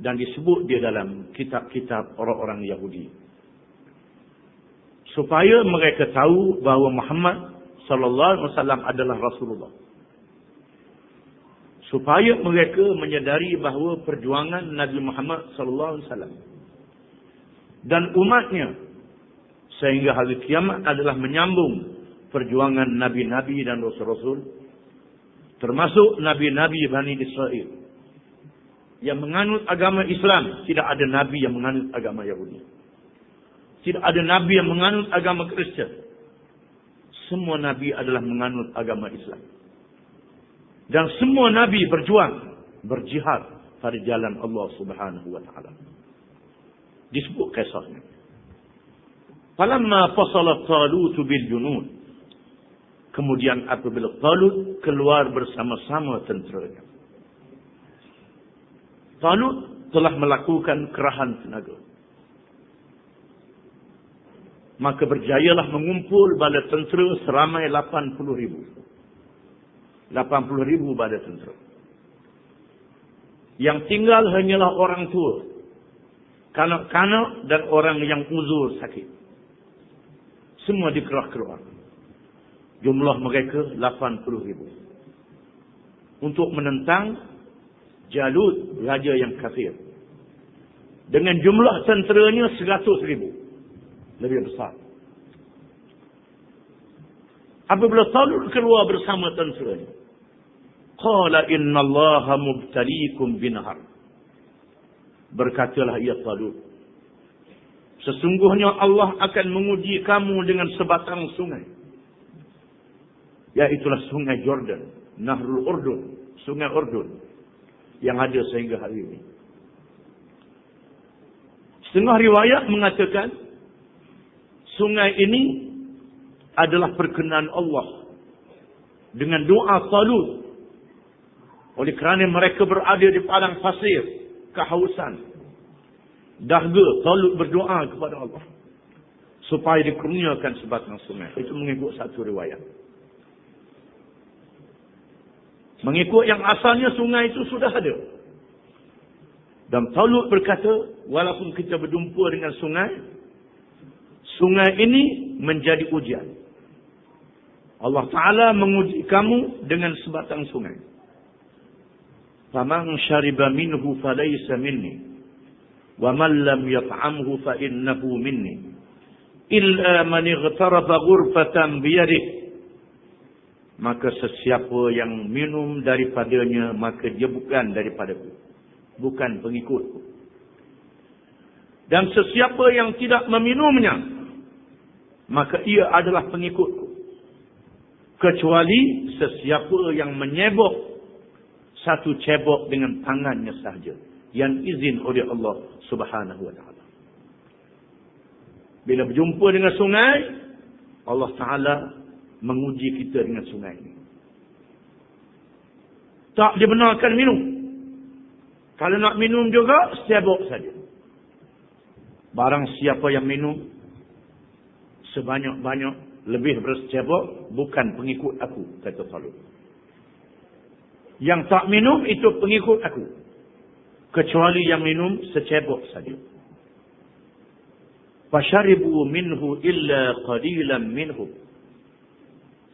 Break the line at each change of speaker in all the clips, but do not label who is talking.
dan disebut di dalam kitab-kitab orang-orang Yahudi. Supaya mereka tahu bahawa Muhammad sallallahu alaihi wasallam adalah Rasulullah. Supaya mereka menyadari bahawa perjuangan Nabi Muhammad sallallahu alaihi wasallam dan umatnya sehingga hari kiamat adalah menyambung perjuangan nabi-nabi dan rasul-rasul, termasuk nabi-nabi Bani Israel yang menganut agama Islam. Tidak ada nabi yang menganut agama Yahudi. Tidak ada nabi yang menganut agama Kristian. Semua nabi adalah menganut agama Islam. Dan semua nabi berjuang, berjihad pada jalan Allah Subhanahu wa taala. Disebut kisahnya. Falamma fasala Talut bil junud. Kemudian apabila Talut keluar bersama-sama tenteranya. Talut telah melakukan kerahan tenaga. Maka berjayalah mengumpul bala tentera seramai 80,000. 80,000 bala tentera. Yang tinggal hanyalah orang tua, kanak-kanak dan orang yang uzur sakit. Semua dikerah-kerah. Jumlah mereka 80,000. Untuk menentang Jalut, raja yang kafir. Dengan jumlah tenteranya 100,000. Lebih besar. Apabila Talut keluar bersama tenteranya, qala innallaha mubtaliikum binahar. Berkatalah ia Talut, sesungguhnya Allah akan menguji kamu dengan sebatang sungai. Iaitulah sungai Jordan, Nahrul Urdun, sungai Urdun yang ada sehingga hari ini. Setengah riwayat mengatakan sungai ini adalah perkenan Allah dengan doa Talut. Oleh kerana mereka berada di padang pasir, kehausan, dahaga, Talut berdoa kepada Allah supaya dikurniakan sebatang sungai. Itu mengikut satu riwayat. Mengikut yang asalnya sungai itu sudah ada. Dan Talut berkata, walaupun kita berjumpa dengan sungai, sungai ini menjadi ujian. Allah Ta'ala menguji kamu dengan sebatang sungai. Faman syariba minhu falaysa minni. Wa man lam yat'amhu fa innahu minni. Illa man ightarafa ghurfatan biyadihi. Maka sesiapa yang minum daripadanya, maka dia bukan daripadaku, bukan pengikutku. Dan sesiapa yang tidak meminumnya, maka ia adalah pengikutku. Kecuali sesiapa yang menyebok satu cebok dengan tangannya sahaja, yang izin oleh Allah Subhanahu wa taala. Bila berjumpa dengan sungai, Allah Ta'ala menguji kita dengan sungai ini. Tak dibenarkan minum. Kalau nak minum juga, secebok saja. Barang siapa yang minum sebanyak-banyak, lebih bersecebok, bukan pengikut aku, kata Talut. Yang tak minum itu pengikut aku, kecuali yang minum secebok saja. Fasharibu minhu illa qalilan minhum.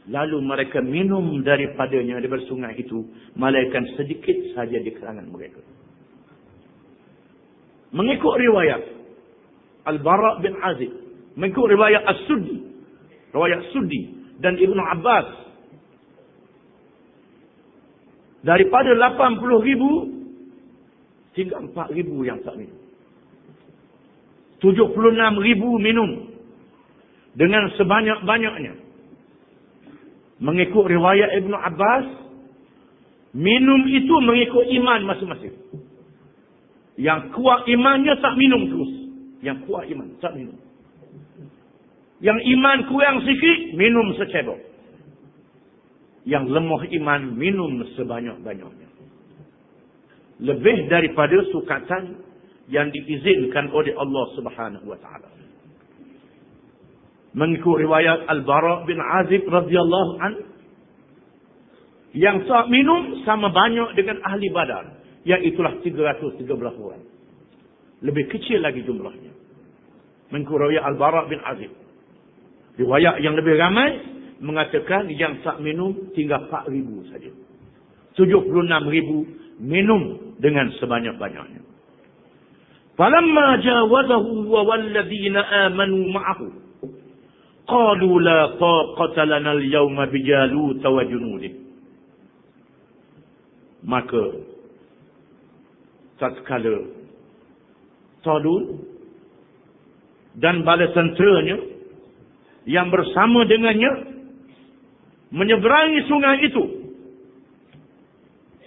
Lalu mereka minum daripadanya, daripada sungai itu, malaikat sedikit saja di kalangan mereka. Mengikut riwayat Al-Bara bin Azib, mengikut riwayat As-Suddi, riwayat Suddi dan Ibnu Abbas, daripada 80,000 tinggal 4,000 yang tak minum. 76,000 minum dengan sebanyak-banyaknya. Mengikut riwayat Ibnu Abbas, minum itu mengikut iman masing-masing. Yang kuat imannya tak minum terus. Yang kuat iman tak minum. Yang iman kurang sikit, minum secebok. Yang lemah iman, minum sebanyak-banyaknya. Lebih daripada sukatan yang diizinkan oleh Allah Subhanahu wa taala. Mengikut riwayat Al-Bara bin Azib radhiyallahu an, yang tak minum sama banyak dengan ahli Badar. iaitulah 313 orang. Lebih kecil lagi jumlahnya. Mengikut riwayat Al-Bara bin Azib. Riwayat yang lebih ramai mengatakan yang tak minum tinggal 4,000 saja. 76,000 minum dengan sebanyak-banyaknya. Falamma jawazahu wa walladhina amanu ma'ahu qalu la taqata lana al-yawma bijalut wa junudih. Maka tatkala Talut dan bala tenteranya yang bersama dengannya menyeberangi sungai itu,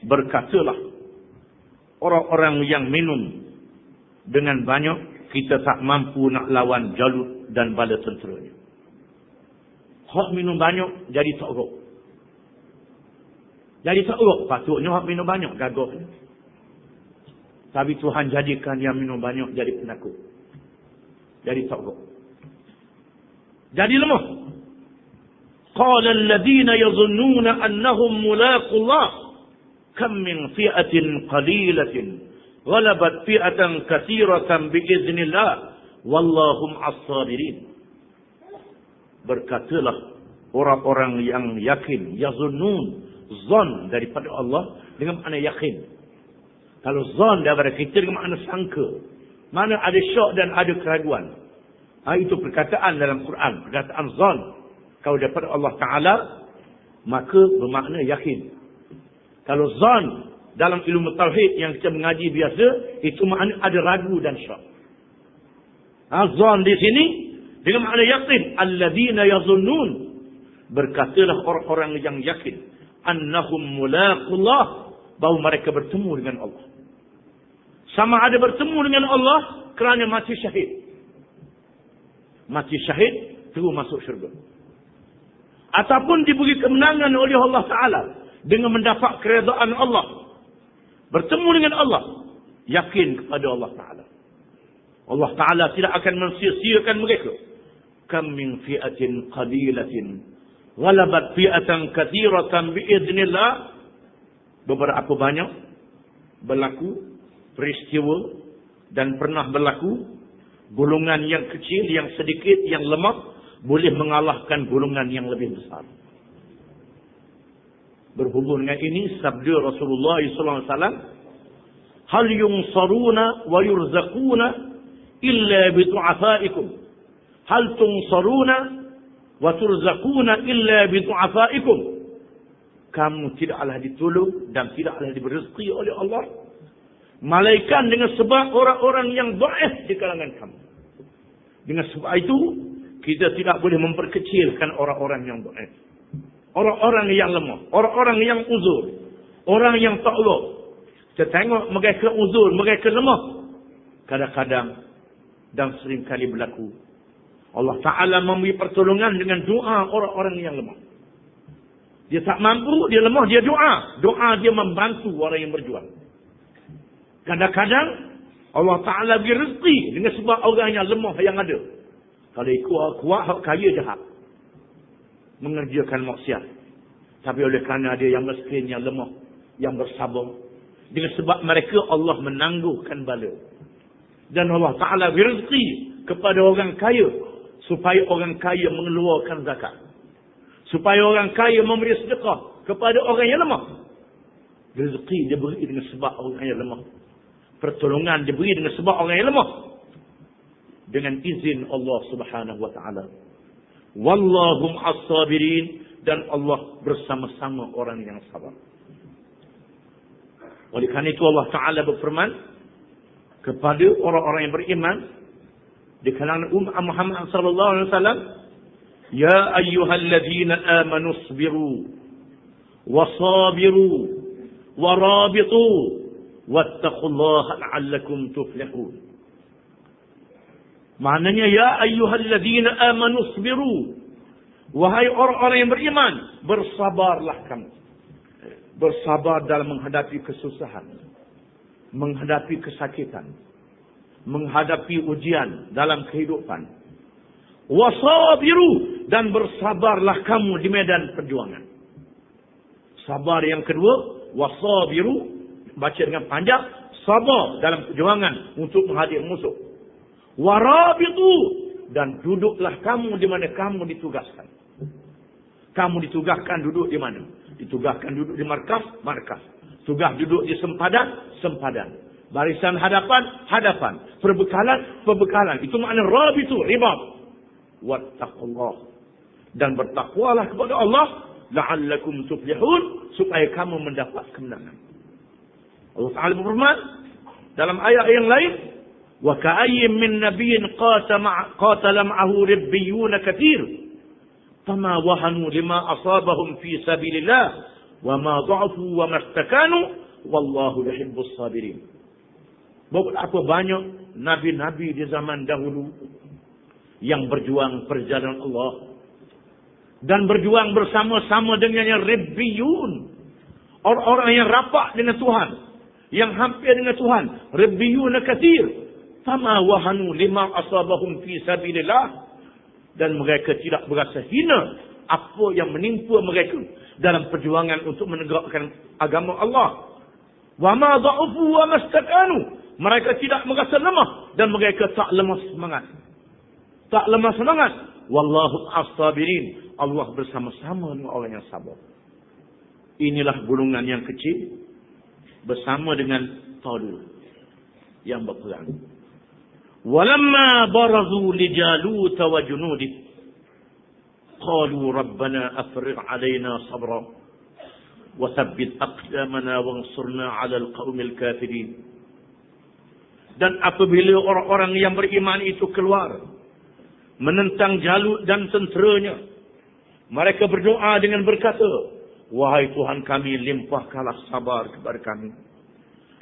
berkatalah orang-orang yang minum dengan banyak, kita tak mampu nak lawan Jalut dan bala tenteranya. Hak minum banyak jadi takruk. Jadi takruk, patutnya hak minum banyak gagahnya. Tapi Tuhan jadikan yang minum banyak jadi penakut. Jadi takruk. Jadi lemah. Qala alladhina yadhunnuna annahum mulaqullah kam min fi'atin qalilatin ghalabat fi'atan katsiratan biiznillah wallahum as-sabirin. Berkatalah orang-orang yang yakin, yazunnun, zon daripada Allah dengan makna yakin. Kalau zon daripada kita dengan makna sangka, mana ada syak dan ada keraguan. Itu perkataan dalam Quran, perkataan zon. Kalau daripada Allah Ta'ala, maka bermakna yakin. Kalau zon dalam ilmu tauhid yang kita mengaji biasa, itu makna ada ragu dan syak. Zon di sini dengan makna yakin. Alladzina yazunnun, berkatalah orang-orang yang yakin, annahum mulaqullah, bahawa mereka bertemu dengan Allah. Sama ada bertemu dengan Allah kerana mati syahid. Mati syahid terus masuk syurga. Ataupun diberi kemenangan oleh Allah Ta'ala dengan mendapat keredaan Allah. Bertemu dengan Allah. Yakin kepada Allah Ta'ala. Allah Ta'ala tidak akan mensia-siakan mereka. Kam min fi'atin qalilatin ghalabat fi'atan katsiratan biiznillah. Beberapa banyak berlaku peristiwa dan pernah berlaku golongan yang kecil, yang sedikit, yang lemah boleh mengalahkan golongan yang lebih besar. Berhubung dengan ini sabda Rasulullah SAW, hal yunsaruna wa yurzaquna illa bidu'afaikum, hal tunsaruna wa turzaquna illa bidu'afaikum. Kamu tidaklah ditolong dan tidaklah diberi rezeki oleh Allah malaikat dengan sebab orang-orang yang dhaif di kalangan kamu. Dengan sebab itu kita tidak boleh memperkecilkan orang-orang yang dhaif, orang-orang yang lemah, orang-orang yang uzur, orang yang takluk. Kita tengok mereka uzur, mereka lemah. Kadang-kadang dan seringkali berlaku Allah Ta'ala memberi pertolongan dengan doa orang-orang yang lemah. Dia tak mampu, dia lemah, dia doa. Doa dia membantu orang yang berjuang. Kadang-kadang Allah Ta'ala beri rezeki dengan sebab orang yang lemah yang ada. Kalau kuat, kaya jahat. Mengerjakan maksiat. Tapi oleh kerana ada yang miskin, yang lemah, yang bersabar. Dengan sebab mereka Allah menangguhkan bala. Dan Allah Ta'ala beri rezeki kepada orang kaya. Supaya orang kaya mengeluarkan zakat. Supaya orang kaya memberi sedekah kepada orang yang lemah. Rezeki diberi dengan sebab orang yang lemah. Pertolongan diberi dengan sebab orang yang lemah. Dengan izin Allah Subhanahu wa Ta'ala. Wallahum as-sabirin, dan Allah bersama-sama orang yang sabar. Oleh kerana itu Allah Ta'ala berfirman kepada orang-orang yang beriman di kalangan umat Muhammad sallallahu alaihi wasallam, ya ayyuhalladzina amanu isbiru wasabiru warabitu wattaqullaha la'allakum tuflihun. Maknanya, ya ayyuhalladzina amanu isbiru, wahai orang-orang yang beriman, bersabarlah kamu. Bersabar dalam menghadapi kesusahan, menghadapi kesakitan, menghadapi ujian dalam kehidupan. Wasabiru, dan bersabarlah kamu di medan perjuangan. Sabar yang kedua, wasabiru, baca dengan panjang, sabar dalam perjuangan untuk menghadir musuh. Warabitu, dan duduklah kamu di mana kamu ditugaskan. Kamu ditugaskan duduk di mana? Ditugaskan duduk di markas, markas. Tugas duduk di sempadan, sempadan. Barisan hadapan, hadapan. Perbekalan, perbekalan. Itu makna rabitu, ribat. Wattaqullah. Dan bertakwalah kepada Allah, la'allakum tuflihun, supaya kamu mendapat kemenangan. Allah Ta'ala berfirman dalam ayat yang lain, wa ka'ayyin min nabiyyin qatala ma'ahu ribbiyun katsir fama wahanu lima asabahum fi sabilillah wa ma dha'fu wa mastakanu wallahu yuhibbus sabirin. Berapa banyak nabi-nabi di zaman dahulu yang berjuang perjalanan Allah dan berjuang bersama-sama dengannya ribbiyun, orang-orang yang rapat dengan Tuhan, yang hampir dengan Tuhan. Ribbiyun katsir fama wahanu lima asabahum fi sabilillah, dan mereka tidak berasa hina apa yang menimpa mereka dalam perjuangan untuk menegakkan agama Allah. Wa ma dha'ufu wa mastakanu, mereka tidak merasa lemah dan mereka tak lemah semangat. Tak lemah semangat. Wallahu as-sabirin, Allah bersama-sama dengan orang yang sabar. Inilah golongan yang kecil bersama dengan Talut yang berperang. Walamma barazu li Jalut wa junudi qalu rabbana afrigh alaina sabra wa thabbit aqdamana wansurna 'ala al-qaumil kafirin. Dan apabila orang-orang yang beriman itu keluar menentang Jalut dan tenteranya, mereka berdoa dengan berkata, wahai Tuhan kami, limpahkanlah sabar kepada kami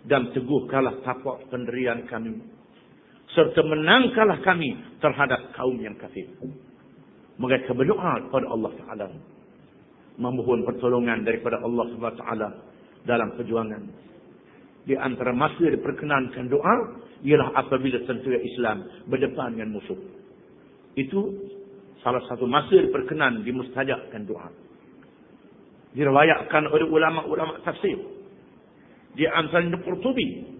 dan teguhkanlah tapak pendirian kami, serta menangkanlah kami terhadap kaum yang kafir. Mereka berdoa kepada Allah Ta'ala, memohon pertolongan daripada Allah SWT dalam perjuangan. Di antara masa diperkenankan doa ialah apabila tentera Islam berdepan dengan musuh. Itu salah satu masa diperkenan dimustajabkan doa. Diriwayatkan oleh ulama-ulama tafsir, di antaranya Qurtubi,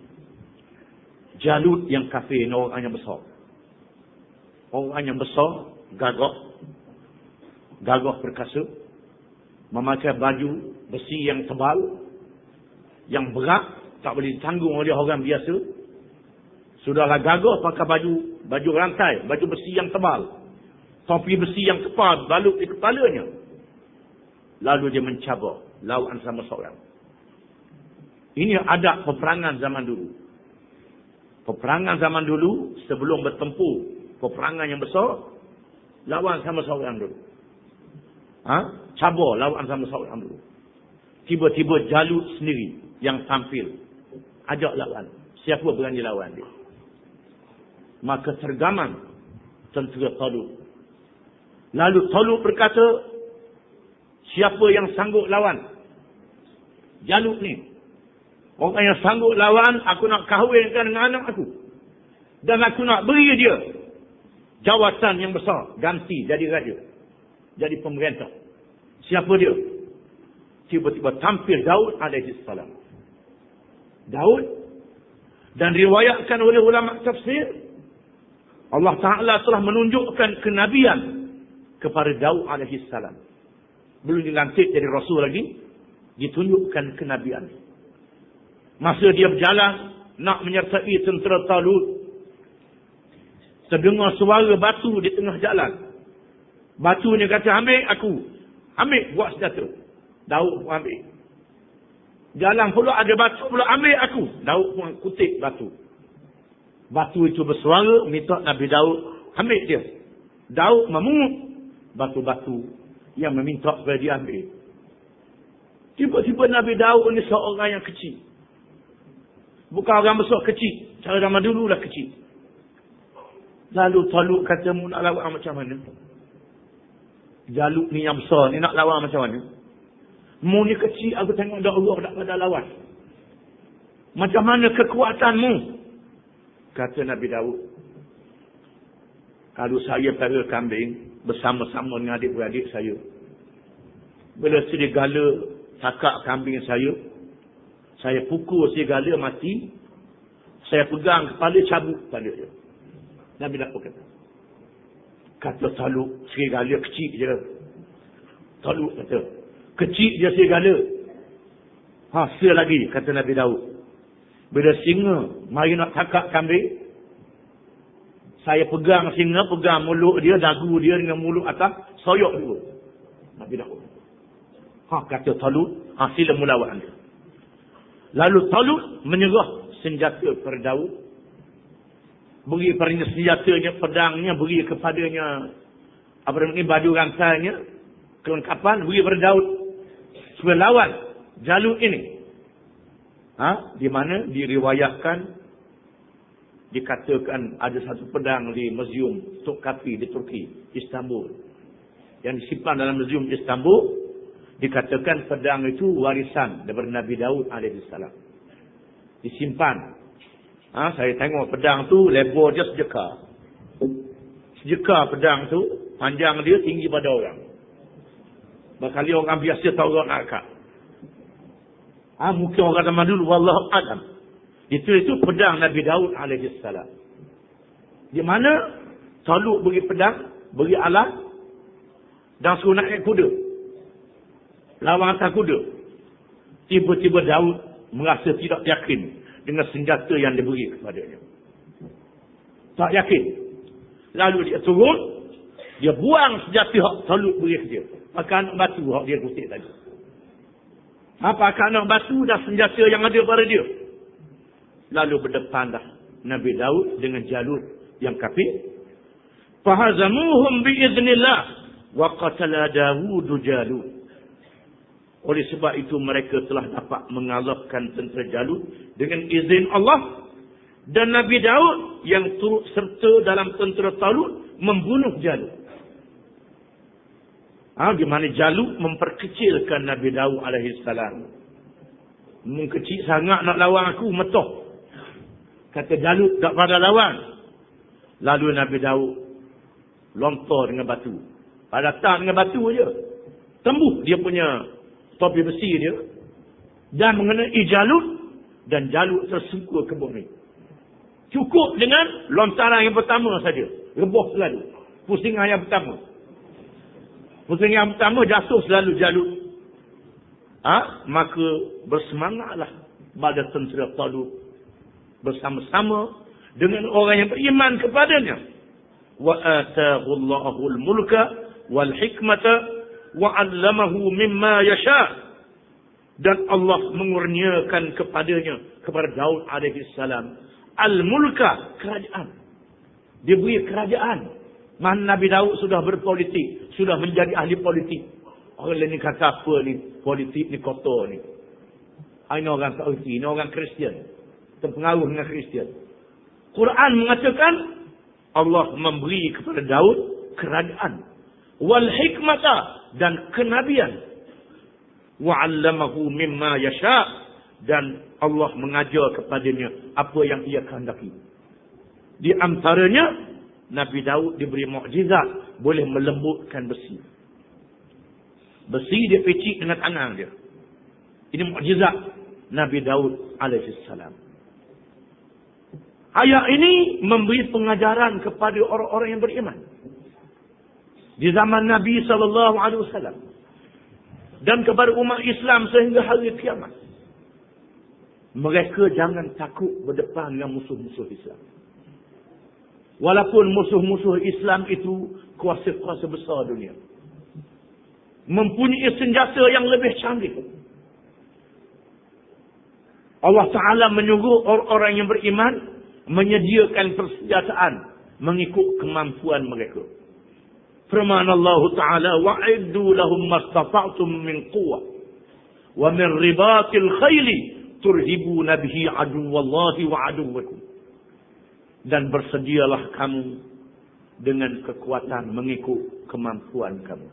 Jalut yang kafir ni orang yang besar. Orang yang besar, gagah perkasa, memakai baju besi yang tebal, yang berat, tak boleh ditanggung oleh orang biasa. Sudahlah gagah pakai baju rantai, baju besi yang tebal, topi besi yang tebal balut di kepalanya. Lalu dia mencabar lawan sama seorang. Ini adab peperangan zaman dulu. Peperangan zaman dulu sebelum bertempur peperangan yang besar, lawan sama seorang dulu. Cabar lawan sama seorang dulu. Tiba-tiba Jalut sendiri yang tampil ajak lawan. Siapa berani lawan dia? Maka tergaman tentera Talut. Lalu Talut berkata, siapa yang sanggup lawan Jalut ni? Orang yang sanggup lawan, aku nak kahwinkan dengan anak aku. Dan aku nak beri dia jawatan yang besar, ganti jadi raja, jadi pemerintah. Siapa dia? Tiba-tiba tampil Daud alaihi salam. Daud, dan riwayatkan oleh ulama tafsir, Allah Ta'ala telah menunjukkan kenabian kepada Daud alaihi salam. Belum dilantik jadi rasul lagi, ditunjukkan kenabian. Masa dia berjalan nak menyertai tentera Talut, terdengar suara batu di tengah jalan. Batunya kata, ambil aku. Ambil, buat senjata. Daud pun ambil. Jalan pula ada batu pula, ambil aku. Daud pun kutip batu. Batu itu bersuara, minta Nabi Daud ambil dia. Daud memungut batu-batu yang meminta supaya dia ambil. Tiba-tiba Nabi Daud ni seorang yang kecil. Bukan orang besar, kecil. Cara zaman dulu lah kecil. Lalu Talut kata, mu nak lawan macam mana? Jalut ni yang besar ni nak lawan macam mana? Mu ni kecil, aku tengok dah Allah tak pada lawan. Macam mana kekuatanmu? Kata Nabi Daud, kalau saya para kambing bersama-sama dengan adik-beradik saya, bila sedia gala takak kambing saya Saya pukul serigala mati. Saya pegang kepala, cabut kepala dia. Nabi tak kata. Kata Talut, serigala kecil je. Talut kata, kecil je serigala. Hasil lagi, kata Nabi Daud. Bila singa mari nak tangkap kambing, saya pegang singa, pegang mulut dia, dagu dia dengan mulut atas, soyok dulu. Nabi Daud. Kata Talut, sila mulawan dia. Lalu Talut menyerah senjata pada Daud. Beri padanya senjatanya, pedangnya, beri kepadanya baju rantainya, kelengkapan, beri pada Daud. Supaya lawan Jalut ini. Di mana diriwayatkan, dikatakan ada satu pedang di Museum Topkapi di Turki, Istanbul. Yang disimpan dalam Museum Istanbul, dikatakan pedang itu warisan daripada Nabi Daud alaihissalam. Disimpan. Saya tengok pedang tu lebar dia sejeka. Sejeka pedang tu, panjang dia tinggi pada orang. Berkali orang biasa tahu orang nak angkat. Mungkin orang zaman dulu, wallahu a'lam. Itu pedang Nabi Daud alaihissalam. Di mana Talut beri pedang, beri alat, dan suruh naik kuda. Lawan atas kuda. Tiba-tiba Daud merasa tidak yakin dengan senjata yang diberi kepadanya. Tak yakin. Lalu dia turun, dia buang senjata yang Talut beri ke dia. Pakai anak batu yang dia kutip tadi. Pakai anak batu dan senjata yang ada pada dia. Lalu berdepanlah Nabi Daud dengan Jalut yang kafir. Fahazamuhum biiznillah wa qatala Daud Jalut. Oleh sebab itu mereka telah dapat mengalahkan tentera Jalut dengan izin Allah. Dan Nabi Daud yang turut serta dalam tentera Talut membunuh Jalut. Di mana Jalut memperkecilkan Nabi Daud alaihissalam. Mengkecil sangat nak lawan aku, metoh. Kata Jalut tak pada lawan. Lalu Nabi Daud lontar dengan batu. Datang dengan batu je. Tembus dia punya topi besi dia. Dan mengenai Jalut. Dan Jalut tersungkur ke bumi. Cukup dengan lontaran yang pertama saja. Rebah selalu. Pusingan yang pertama. Pusingan yang pertama jatuh selalu Jalut. Maka bersemangatlah pada tentera Talut. Bersama-sama dengan orang yang beriman kepadanya. Wa ataahu Allahul mulka wal hikmata wa 'allamahu mimma yasha. Dan Allah mengurniakan kepadanya, kepada Daud alaihi salam, al-mulka, kerajaan. Diberi kerajaan. Mana Nabi Daud sudah berpolitik, sudah menjadi ahli politik. Orang lain ni kata apa ni, politik ni kotor ni. Ini orang tak erti, ini orang Kristian. Terpengaruh dengan Kristian. Quran mengatakan Allah memberi kepada Daud kerajaan, wal hikmata, dan kenabian, wa 'allamahu mimma yasha, dan Allah mengajar kepadanya apa yang ia kehendaki. Di antaranya Nabi Daud diberi mukjizat, boleh melembutkan besi. Besi dia picik dengan tangan dia. Ini mukjizat Nabi Daud alaihi salam. Ayat ini memberi pengajaran kepada orang-orang yang beriman. Di zaman Nabi SAW. Dan kepada umat Islam sehingga hari kiamat. Mereka jangan takut berdepan dengan musuh-musuh Islam. Walaupun musuh-musuh Islam itu kuasa-kuasa besar dunia. Mempunyai senjata yang lebih canggih. Allah Ta'ala menyuruh orang-orang yang beriman menyediakan persenjataan mengikut kemampuan mereka. Firman Allah Ta'ala, wa'iddu lahum mastata'tum min quwwah wa min ribatil khayli turhibuna bihi aduwallahi wa aduwakum. Dan bersedialah kamu dengan kekuatan mengikut kemampuan kamu.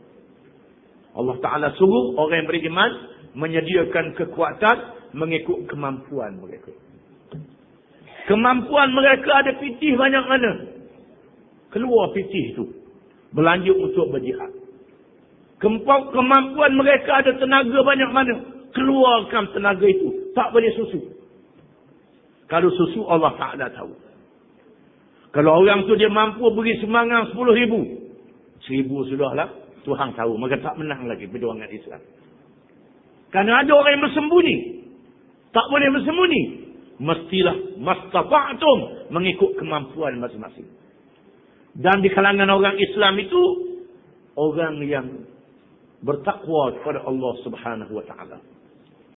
Allah Ta'ala suruh orang yang beriman menyediakan kekuatan mengikut kemampuan mereka. Kemampuan mereka ada pitih banyak mana. Keluar pitih itu. Berlanjut untuk berjihad. Kemampuan mereka ada tenaga banyak mana. Keluarkan tenaga itu. Tak boleh susu. Kalau susu Allah Ta'ala tahu. Kalau orang tu dia mampu beri sumbangan 10,000. 1,000 sudahlah. Tuhan tahu. Maka tak menang lagi perjuangan Islam. Kerana ada orang yang bersembunyi. Tak boleh bersembunyi. Mestilah mastata'tum, mengikut kemampuan masing-masing. Dan di kalangan orang Islam itu, orang yang bertakwa kepada Allah Subhanahu wa ta'ala.